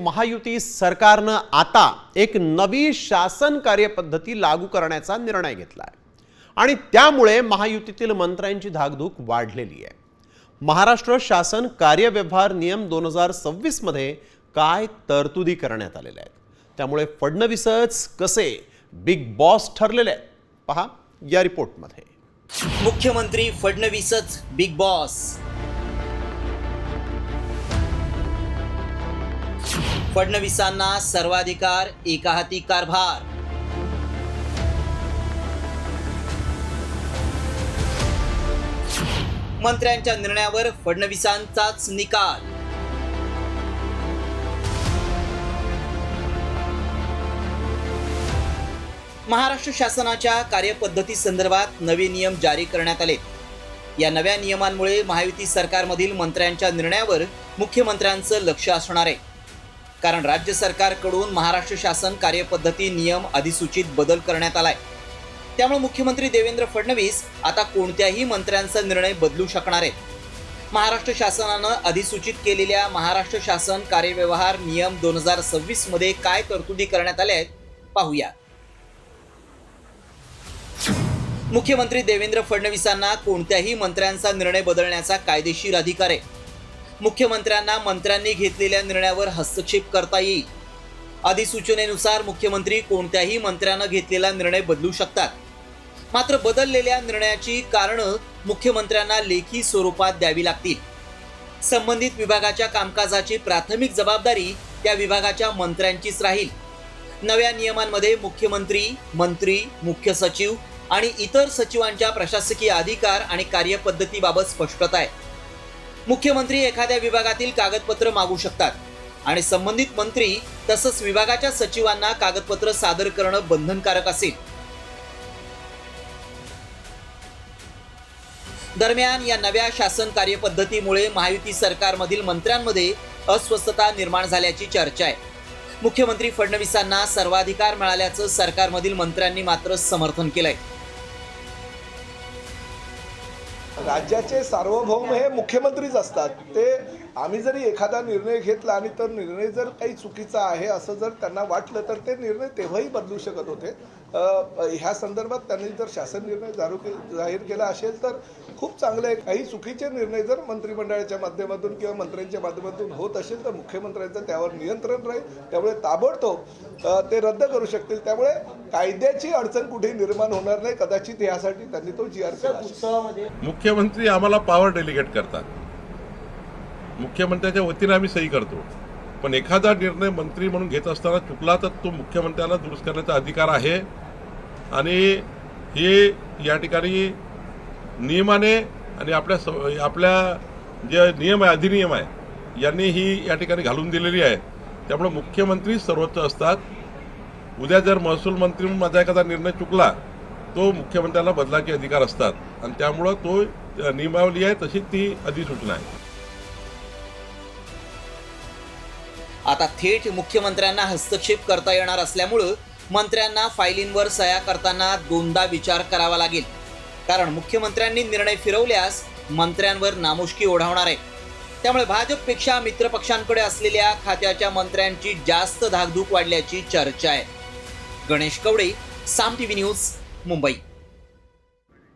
महायुती सरकारनं आता एक नवी शासन कार्यपद्धती लागू करण्याचा निर्णय घेतला आहे आणि त्यामुळे महायुतीतील मंत्र्यांची धाकधूक वाढलेली आहे। महाराष्ट्र शासन कार्यव्यवहार नियम 2026 मध्ये काय तरतुदी करण्यात आलेल्या आहेत, त्यामुळे फडणवीसच कसे बिग बॉस ठरलेले आहेत, पहा या रिपोर्टमध्ये। मुख्यमंत्री फडणवीसच बिग बॉस। फडणवीसांना सर्वाधिकार, एकाहाती कारभार। मंत्र्यांच्या निर्णयावर फडणवीसांचाच निकाल। महाराष्ट्र शासनाच्या कार्यपद्धती संदर्भात नवे नियम जारी करण्यात आले। या नव्या नियमांमुळे महायुती सरकारमधील मंत्र्यांच्या निर्णयावर मुख्यमंत्र्यांचं लक्ष असणार आहे, कारण राज्य सरकारकडून महाराष्ट्र शासन कार्यपद्धती नियम अधिसूचित बदल करण्यात आलाय। त्यामुळे मुख्यमंत्री देवेंद्र फडणवीस आता कोणत्याही मंत्र्यांचा निर्णय बदलू शकणार आहेत। महाराष्ट्र शासनानं अधिसूचित केलेल्या महाराष्ट्र शासन कार्यव्यवहार नियम 2026 मध्ये काय तरतुदी करण्यात आल्या आहेत पाहूया। मुख्यमंत्री देवेंद्र फडणवीसांना कोणत्याही मंत्र्यांचा निर्णय बदलण्याचा कायदेशीर अधिकार आहे। मुख्यमंत्र्यांना मंत्र्यांनी घेतलेल्या निर्णयावर हस्तक्षेप करता येईल। अधिसूचनेनुसार मुख्यमंत्री कोणत्याही मंत्र्यानं घेतलेला निर्णय बदलू शकतात, मात्र बदललेल्या निर्णयाची कारणं मुख्यमंत्र्यांना लेखी स्वरूपात द्यावी लागतील। संबंधित विभागाच्या कामकाजाची प्राथमिक जबाबदारी त्या विभागाच्या मंत्र्यांचीच राहील। नव्या नियमांमध्ये मुख्यमंत्री, मंत्री, मुख्य सचिव आणि इतर सचिवांच्या प्रशासकीय अधिकार आणि कार्यपद्धतीबाबत स्पष्टता आहे। मुख्यमंत्री एखाद्या विभागातील कागदपत्र मागू शकतात आणि संबंधित मंत्री तसंच विभागाच्या सचिवांना कागदपत्र सादर करणं बंधनकारक असेल। दरम्यान या नव्या शासन कार्यपद्धतीमुळे महायुती सरकारमधील मंत्र्यांमध्ये अस्वस्थता निर्माण झाल्याची चर्चा आहे। मुख्यमंत्री फडणवीसांना सर्वाधिकार मिळाल्याचं सरकारमधील मंत्र्यांनी मात्र समर्थन केलंय। राज्याचे सार्वभौम हे मुख्यमंत्रीच असतात। ते आम्ही जरी एखादा निर्णय घेतला आणि तर निर्णय जर काही चुकीचा आहे असं जर त्यांना वाटलं तर ते निर्णय तेव्हाही बदलू शकत होते। ह्या संदर्भात त्यांनी जर शासन निर्णय जाहीर केला असेल तर खूप चांगले। काही चुकीचे निर्णय जर मंत्रिमंडळाच्या माध्यमातून किंवा मंत्र्यांच्या माध्यमातून होत असेल तर मुख्यमंत्र्यांचं त्यावर नियंत्रण राहील, त्यामुळे ताबडतोब ते रद्द करू शकतील। त्यामुळे कायद्याची अडचण कुठेही निर्माण होणार नाही। कदाचित यासाठी त्यांनी तो जी आर केला। मुख्यमंत्री आम्हाला पॉवर डेलिगेट करतात, मुख्यमंत्र्यांच्या वतीने आम्ही सही करतो, पण एखादा निर्णय मंत्री म्हणून घेत असताना चुकला तर तो मुख्यमंत्र्यांना दुरुस्त करण्याचा अधिकार आहे। आणि हे या ठिकाणी नियमाने आणि आपल्या जे नियम आहे, अधिनियम आहे, यांनी ही या ठिकाणी घालून दिलेली आहे। त्यामुळे मुख्यमंत्री सर्वोच्च असतात। उद्या जर महसूल मंत्री म्हणून माझा एखादा निर्णय चुकला तो मुख्यमंत्र्यांना बदलाचे अधिकार असतात आणि त्यामुळं तो नियमावली आहे तशी ती अधिसूचना आहे। आता थेट मुख्यमंत्र्यांना हस्तक्षेप करता येणार असल्यामुळं मंत्र्यांना फायलींवर सह्या करताना दोनदा विचार करावा लागेल, कारण मुख्यमंत्र्यांनी निर्णय फिरवल्यास मंत्र्यांवर नामुष्की ओढावणार आहे। त्यामुळे भाजपपेक्षा मित्रपक्षांकडे असलेल्या खात्याच्या मंत्र्यांची जास्त धाकधूक वाढल्याची चर्चा आहे। गणेश कवडे, साम टीव्ही न्यूज, मुंबई।